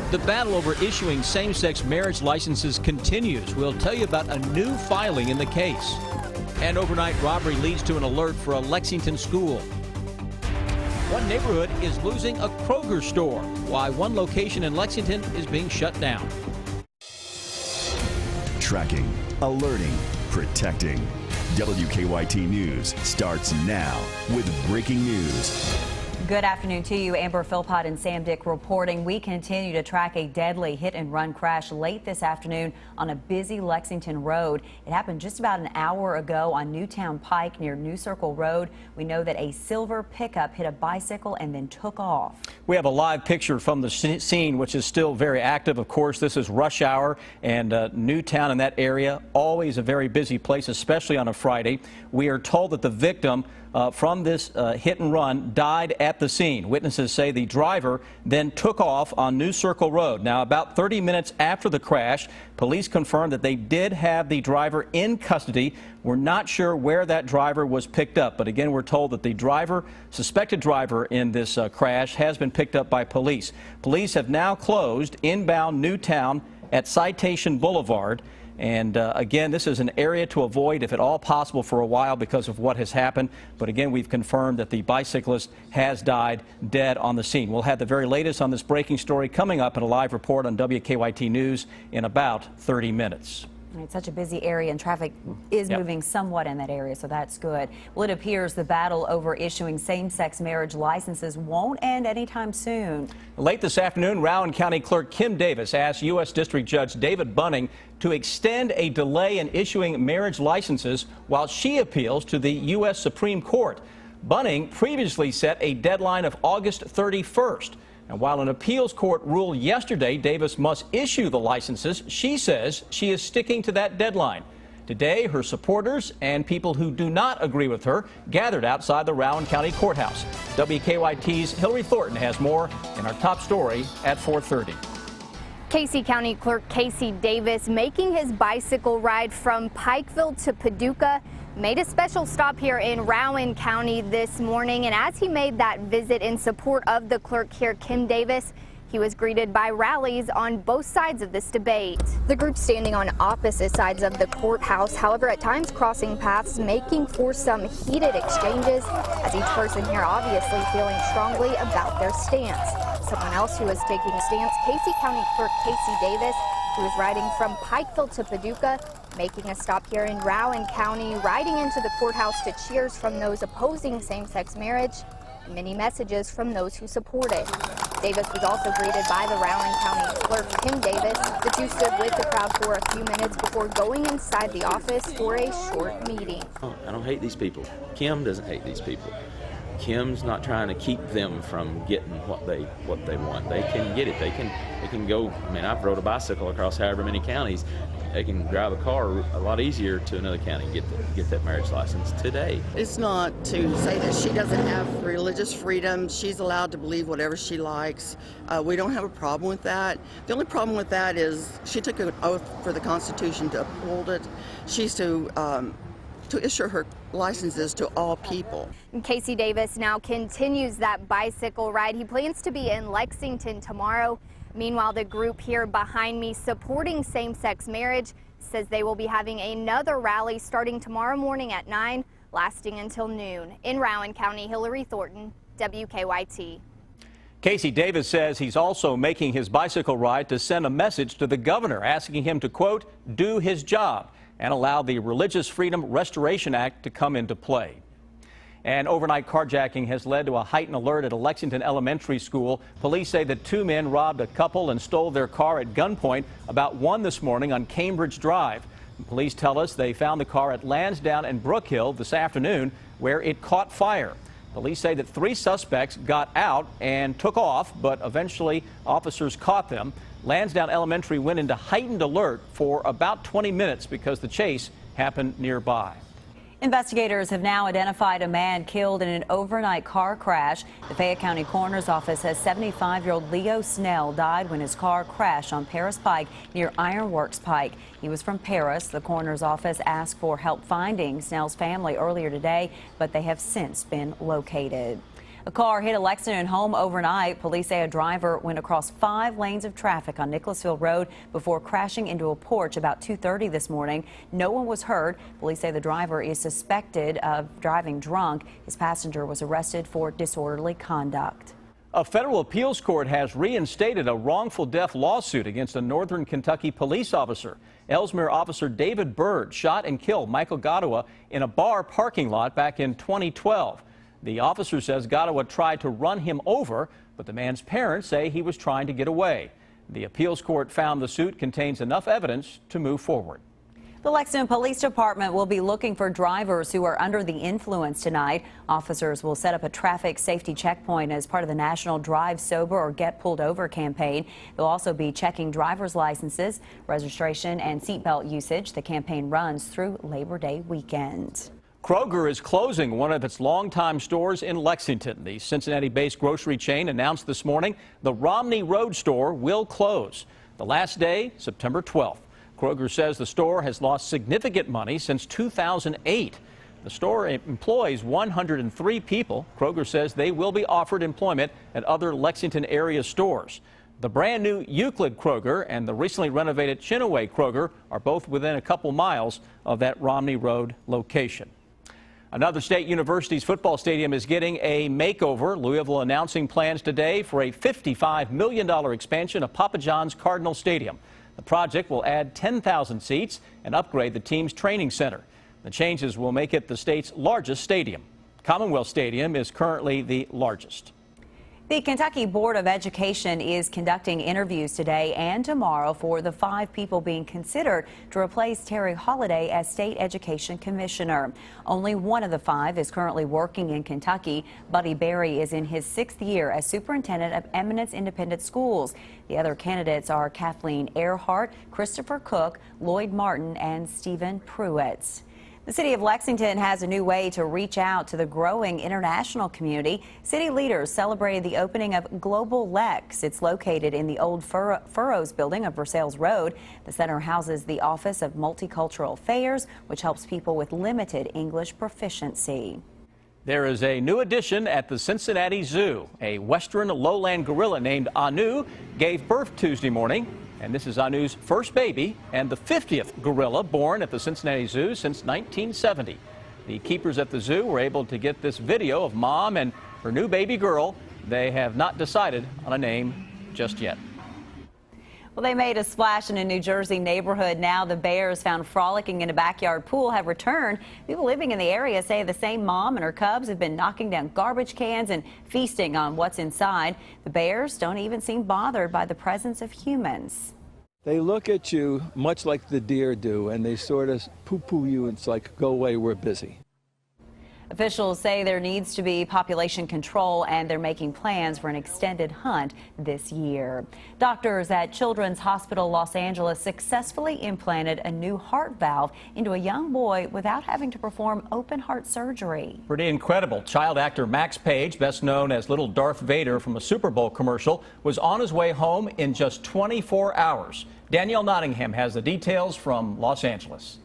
The battle over issuing same-sex marriage licenses continues. We'll tell you about a new filing in the case. And overnight robbery leads to an alert for a Lexington school. One neighborhood is losing a Kroger store. Why one location in Lexington is being shut down. Tracking, alerting, protecting. WKYT News starts now with breaking news. Good afternoon to you. Amber Philpott and Sam Dick reporting. We continue to track a deadly hit-and-run crash late this afternoon on a busy Lexington road. It happened just about an hour ago on Newtown Pike near New Circle Road. We know that a silver pickup hit a bicycle and then took off. We have a live picture from the scene, which is still very active. Of course, this is rush hour, and Newtown in that area, always a very busy place, especially on a Friday. We are told that the victim from this hit and run died at the scene. Witnesses say the driver then took off on New Circle Road. Now, about 30 minutes after the crash, police confirmed that they did have the driver in custody. We're not sure where that driver was picked up, but again, we're told that the driver, suspected driver in this crash, has been picked up by police. Police have now closed inbound Newtown at Citation Boulevard. And again, this is an area to avoid if at all possible for a while because of what has happened. But again, we've confirmed that the bicyclist has died dead on the scene. We'll have the very latest on this breaking story coming up in a live report on WKYT News in about 30 minutes. It's such a busy area, and traffic is moving somewhat in that area, so that's good. Well, it appears the battle over issuing same-sex marriage licenses won't end anytime soon. Late this afternoon, Rowan County Clerk Kim Davis asked U.S. District Judge David Bunning to extend a delay in issuing marriage licenses while she appeals to the U.S. Supreme Court. Bunning previously set a deadline of August 31st. And while an appeals court ruled yesterday Davis must issue the licenses, she says she is sticking to that deadline. Today, her supporters and people who do not agree with her gathered outside the Rowan County Courthouse. WKYT's Hillary Thornton has more in our top story at 4:30. Casey County Clerk Casey Davis, making his bicycle ride from Pikeville to Paducah, made a special stop here in Rowan County this morning. And as he made that visit in support of the clerk here, Kim Davis, he was greeted by rallies on both sides of this debate. The group standing on opposite sides of the courthouse, however, at times crossing paths, making for some heated exchanges, as each person here obviously feeling strongly about their stance. Someone else who was taking a stance, Casey County Clerk Casey Davis, who was riding from Pikeville to Paducah, making a stop here in Rowan County, riding into the courthouse to cheers from those opposing same-sex marriage, and many messages from those who support it. Davis was also greeted by the Rowan County Clerk Kim Davis. The two stood with the crowd for a few minutes before going inside the office for a short meeting. I don't hate these people. Kim doesn't hate these people. Kim's not trying to keep them from getting what they want. They can get it. They can go. I mean, I've rode a bicycle across however many counties. They can drive a car a lot easier to another county and get that marriage license today. It's not to say that she doesn't have religious freedom. She's allowed to believe whatever she likes. We don't have a problem with that. The only problem with that is she took an oath for the Constitution to uphold it. She's to issue her licenses to all people. Casey Davis now continues that bicycle ride. He plans to be in Lexington tomorrow. Meanwhile, the group here behind me supporting same-sex marriage says they will be having another rally starting tomorrow morning at 9, lasting until noon. In Rowan County, Hillary Thornton, WKYT. Casey Davis says he's also making his bicycle ride to send a message to the governor, asking him to, quote, do his job and allow the Religious Freedom Restoration Act to come into play. An overnight carjacking has led to a heightened alert at a Lexington elementary school. Police say that two men robbed a couple and stole their car at gunpoint about 1 this morning on Cambridge Drive. Police tell us they found the car at Lansdowne and Brookhill this afternoon, where it caught fire. Police say that 3 suspects got out and took off, but eventually officers caught them. Lansdowne Elementary went into heightened alert for about 20 minutes because the chase happened nearby. Investigators have now identified a man killed in an overnight car crash. The Fayette County Coroner's Office says 75-year-old Leo Snell died when his car crashed on Paris Pike near Ironworks Pike. He was from Paris. The Coroner's Office asked for help finding Snell's family earlier today, but they have since been located. A car hit a Lexington home overnight. Police say a driver went across 5 lanes of traffic on Nicholasville Road before crashing into a porch about 2:30 this morning. No one was hurt. Police say the driver is suspected of driving drunk. His passenger was arrested for disorderly conduct. A federal appeals court has reinstated a wrongful death lawsuit against a Northern Kentucky police officer. Ellesmere officer David Bird shot and killed Michael Godowa in a bar parking lot back in 2012. The officer says Godowa tried to run him over, but the man's parents say he was trying to get away. The appeals court found the suit contains enough evidence to move forward. The Lexington Police Department will be looking for drivers who are under the influence tonight. Officers will set up a traffic safety checkpoint as part of the National Drive Sober or Get Pulled Over campaign. They'll also be checking driver's licenses, registration, and seatbelt usage. The campaign runs through Labor Day weekend. Kroger is closing one of its longtime stores in Lexington. The Cincinnati-based grocery chain announced this morning the Romney Road store will close. The last day, September 12th. Kroger says the store has lost significant money since 2008. The store employs 103 people. Kroger says they will be offered employment at other Lexington area stores. The brand new Euclid Kroger and the recently renovated Chinaway Kroger are both within a couple miles of that Romney Road location. Another state university's football stadium is getting a makeover. Louisville announcing plans today for a $55 million expansion of Papa John's Cardinal Stadium. The project will add 10,000 seats and upgrade the team's training center. The changes will make it the state's largest stadium. Commonwealth Stadium is currently the largest. The Kentucky Board of Education is conducting interviews today and tomorrow for the 5 people being considered to replace Terry Holliday as State Education Commissioner. Only one of the 5 is currently working in Kentucky. Buddy Berry is in his 6th year as Superintendent of Eminence Independent Schools. The other candidates are Kathleen Earhart, Christopher Cook, Lloyd Martin, and Stephen Pruitt. The city of Lexington has a new way to reach out to the growing international community. City leaders celebrated the opening of Global Lex. It's located in the old Furrows building of Versailles Road. The center houses the Office of Multicultural Affairs, which helps people with limited English proficiency. There is a new addition at the Cincinnati Zoo. A western lowland gorilla named Anu gave birth Tuesday morning. And this is Anu's first baby and the 50th gorilla born at the Cincinnati Zoo since 1970. The keepers at the zoo were able to get this video of Mom and her new baby girl. They have not decided on a name just yet. Well, they made a splash in a New Jersey neighborhood. Now the bears found frolicking in a backyard pool have returned. People living in the area say the same mom and her cubs have been knocking down garbage cans and feasting on what's inside. The bears don't even seem bothered by the presence of humans. They look at you much like the deer do, and they sort of poo-poo you. It's like, go away, we're busy. Officials say there needs to be population control, and they're making plans for an extended hunt this year. Doctors at Children's Hospital Los Angeles successfully implanted a new heart valve into a young boy without having to perform open heart surgery. Pretty incredible. Child actor Max Page, best known as Little Darth Vader from a Super Bowl commercial, was on his way home in just 24 hours. Danielle Nottingham has the details from Los Angeles.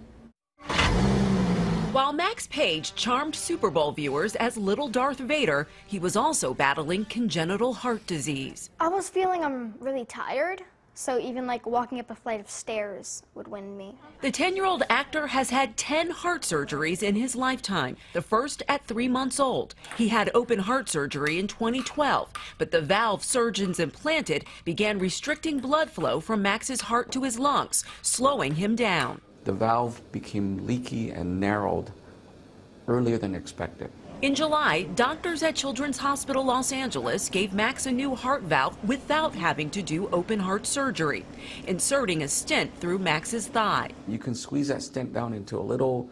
While Max Page charmed Super Bowl viewers as Little Darth Vader, he was also battling congenital heart disease. I was feeling I'm really tired, so even like walking up a flight of stairs would win me. The 10-year-old actor has had 10 heart surgeries in his lifetime, the first at 3 months old. He had open heart surgery in 2012, but the valve surgeons implanted began restricting blood flow from Max's heart to his lungs, slowing him down. The valve became leaky and narrowed earlier than expected. In July, doctors at Children's Hospital Los Angeles gave Max a new heart valve without having to do open heart surgery, inserting a stent through Max's thigh. You can squeeze that stent down into a little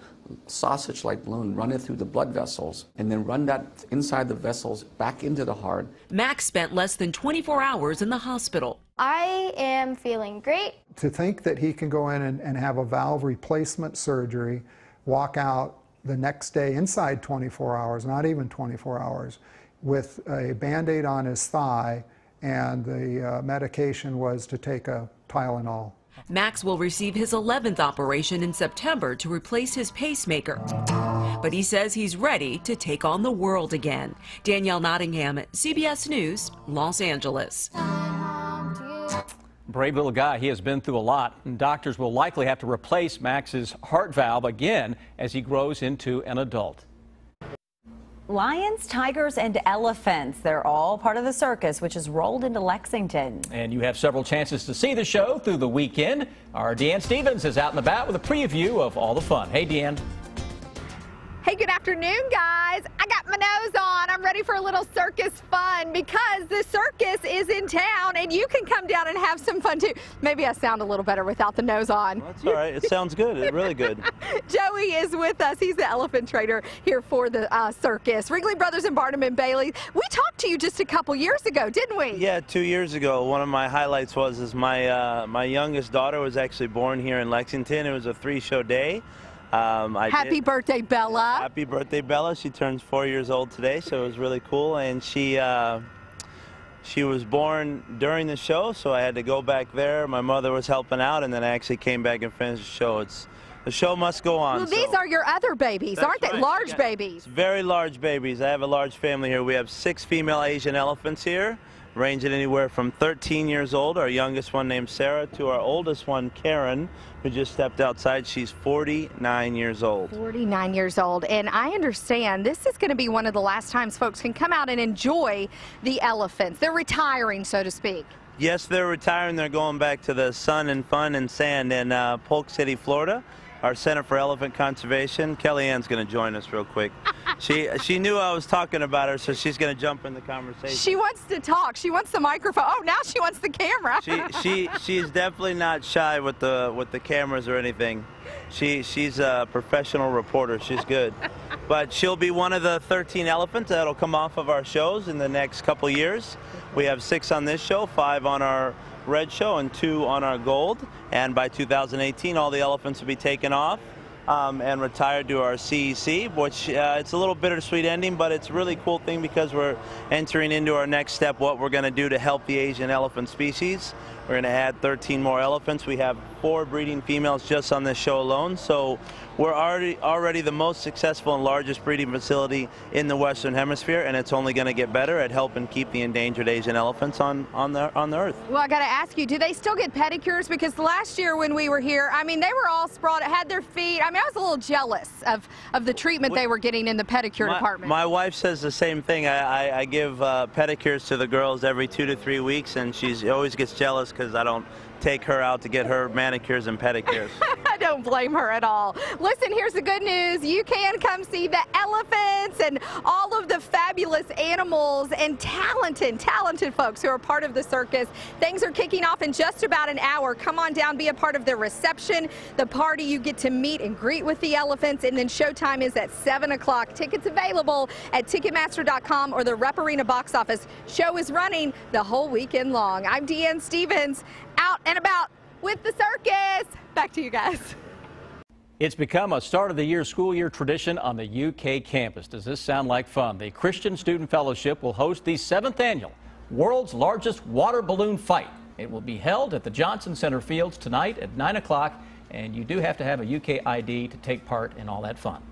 sausage-like balloon, run it through the blood vessels, and then run that inside the vessels back into the heart. Max spent less than 24 hours in the hospital. I am feeling great. To think that he can go in and have a valve replacement surgery, walk out the next day inside 24 hours, not even 24 hours, with a Band-Aid on his thigh, and the medication was to take a Tylenol. Max will receive his 11th operation in September to replace his pacemaker. but he says he's ready to take on the world again. Danielle Nottingham, CBS News, Los Angeles. Brave little guy. He has been through a lot, and doctors will likely have to replace Max's heart valve again as he grows into an adult. Lions, tigers, and elephants. They're all part of the circus, which has rolled into Lexington. And you have several chances to see the show through the weekend. Our Deanne Stevens is out and about with a preview of all the fun. Hey, Deanne. Hey, good afternoon, guys. I got my nose on. I'm ready for a little circus fun because the circus is in town and you can come down and have some fun too. Maybe I sound a little better without the nose on. Well, that's all right. It sounds good. It's really good. Joey is with us. He's the elephant trainer here for the circus. Wrigley Brothers and Barnum and Bailey. We talked to you just a couple years ago, didn't we? Yeah, 2 years ago. One of my highlights was my youngest daughter was actually born here in Lexington. It was a 3-show day. Happy birthday, Bella. Happy birthday, Bella. She turns 4 years old today, so it was really cool. And she was born during the show, so I had to go back there. My mother was helping out, and then I actually came back and finished the show. The show must go on. Well, these are your other babies, aren't they? Large babies. Very large babies. I have a large family here. We have 6 female Asian elephants here, ranging anywhere from 13 years old, our youngest one named Sarah, to our oldest one, Karen, who just stepped outside. She's 49 years old. 49 years old. And I understand this is going to be one of the last times folks can come out and enjoy the elephants. They're retiring, so to speak. Yes, they're retiring. They're going back to the sun and fun and sand in Polk City, Florida. Our Center for Elephant Conservation. Kellyanne's going to join us real quick. She knew I was talking about her, so she's going to jump in the conversation. She wants to talk. She wants the microphone. Oh, now she wants the camera. She's definitely not shy with the cameras or anything. She's a professional reporter. She's good. But she'll be one of the 13 elephants that'll come off of our shows in the next couple years. We have 6 on this show, 5 on our red show, and 2 on our gold. And by 2018, all the elephants will be taken off and retired to our CEC, which it's a little bittersweet ending, but it's a really cool thing because we're entering into our next step, what we're going to do to help the Asian elephant species. We're going to add 13 more elephants. We have 4 breeding females just on this show alone, so we're already the most successful and largest breeding facility in the Western Hemisphere, and it's only going to get better at helping keep the endangered Asian elephants on the earth. Well, I got to ask you, do they still get pedicures? Because last year when we were here, I mean, they were all sprawled, had their feet. I mean, I was a little jealous of the treatment they were getting in the pedicure department. My wife says the same thing. I give pedicures to the girls every 2 to 3 weeks, and she always gets jealous because I don't take her out to get her manicures and pedicures. I don't blame her at all. Listen, here's the good news. You can come see the elephants and all of the fabulous animals and talented folks who are part of the circus. Things are kicking off in just about an hour. Come on down, be a part of the reception, the party. You get to meet and greet with the elephants, and then showtime is at 7 o'clock. Tickets available at Ticketmaster.com or the Rep Arena box office. Show is running the whole weekend long. I'm Deanne Stevens, out and about with the circus. Back to you guys. It's become a start of the year school year tradition on the UK campus. Does this sound like fun? The Christian Student Fellowship will host the 7th annual world's largest water balloon fight. It will be held at the Johnson Center Fields tonight at 9 o'clock, and you do have to have a UK ID to take part in all that fun.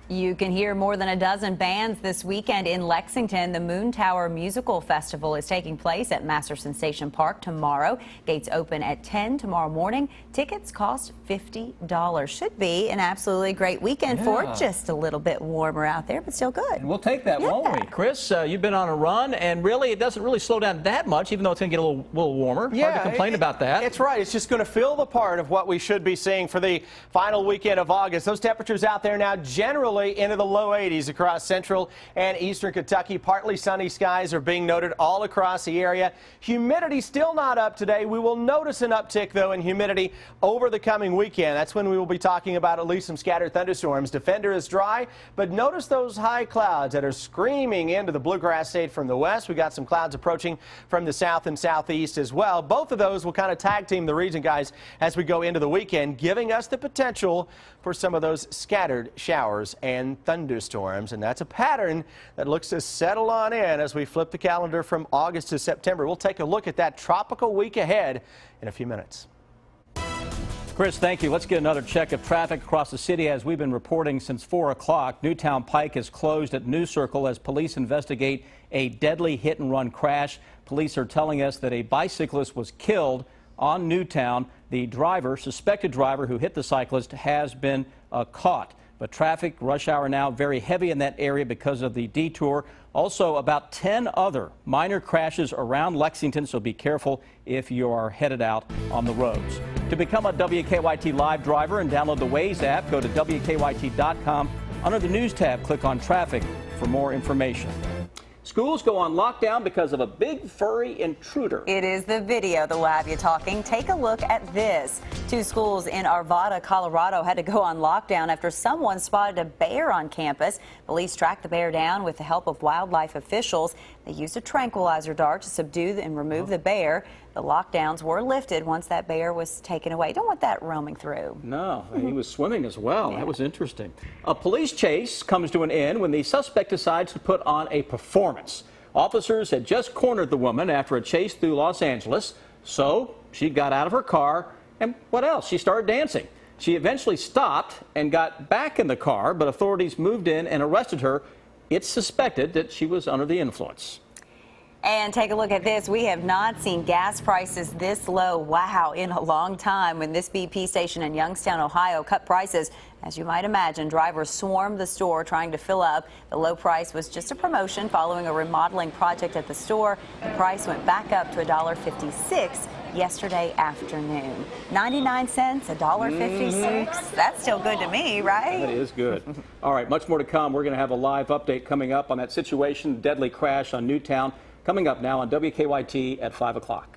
You can hear more than a dozen bands this weekend in Lexington. The Moon Tower Musical Festival is taking place at Masterson Station Park tomorrow. Gates open at 10 tomorrow morning. Tickets cost $50. Should be an absolutely great weekend for it. Just a little bit warmer out there, but still good. We'll take that, won't we? Chris, you've been on a run, and really it doesn't really slow down that much, even though it's going to get a little warmer. Yeah, hard to complain about that. It's right. It's just going to fill the part of what we should be seeing for the final weekend of August. Those temperatures out there now generally into the low 80s across central and eastern Kentucky. Partly sunny skies are being noted all across the area. Humidity still not up today. We will notice an uptick, though, in humidity over the coming weekend. That's when we will be talking about at least some scattered thunderstorms. Defender is dry, but notice those high clouds that are screaming into the bluegrass state from the west. We got some clouds approaching from the south and southeast as well. Both of those will kind of tag team the region, guys, as we go into the weekend, giving us the potential for some of those scattered showers and thunderstorms. And that's a pattern that looks to settle on in as we flip the calendar from August to September. We'll take a look at that tropical week ahead in a few minutes. Chris, thank you. Let's get another check of traffic across the city. As we've been reporting since 4 o'clock, Newtown Pike is closed at New Circle as police investigate a deadly hit-and-run crash. Police are telling us that a bicyclist was killed on Newtown. The suspected driver who hit the cyclist has been caught. But traffic, rush hour now, very heavy in that area because of the detour. Also, about 10 other minor crashes around Lexington, so be careful if you are headed out on the roads. To become a WKYT Live driver and download the Waze app, go to WKYT.com. Under the News tab, click on Traffic for more information. Schools go on lockdown because of a big furry intruder. It is the video that will have you talking. Take a look at this. 2 schools in Arvada, Colorado had to go on lockdown after someone spotted a bear on campus. Police tracked the bear down with the help of wildlife officials. They used a tranquilizer dart to subdue and remove the bear. The lockdowns were lifted once that bear was taken away. Don't want that roaming through. No, he was swimming as well. Yeah. That was interesting. A police chase comes to an end when the suspect decides to put on a performance. Officers had just cornered the woman after a chase through Los Angeles. So she got out of her car, and what else? She started dancing. She eventually stopped and got back in the car, but authorities moved in and arrested her. It's suspected that she was under the influence. And take a look at this. We have not seen gas prices this low, wow, in a long time. When this BP station in Youngstown, Ohio cut prices, as you might imagine, drivers swarmed the store trying to fill up. The low price was just a promotion following a remodeling project at the store. The price went back up to $1.56 yesterday afternoon. 99 cents, $1.56. That's still good to me, right? That is good. All right, much more to come. We're going to have a live update coming up on that situation, deadly crash on Newtown. Coming up now on WKYT at 5 o'clock.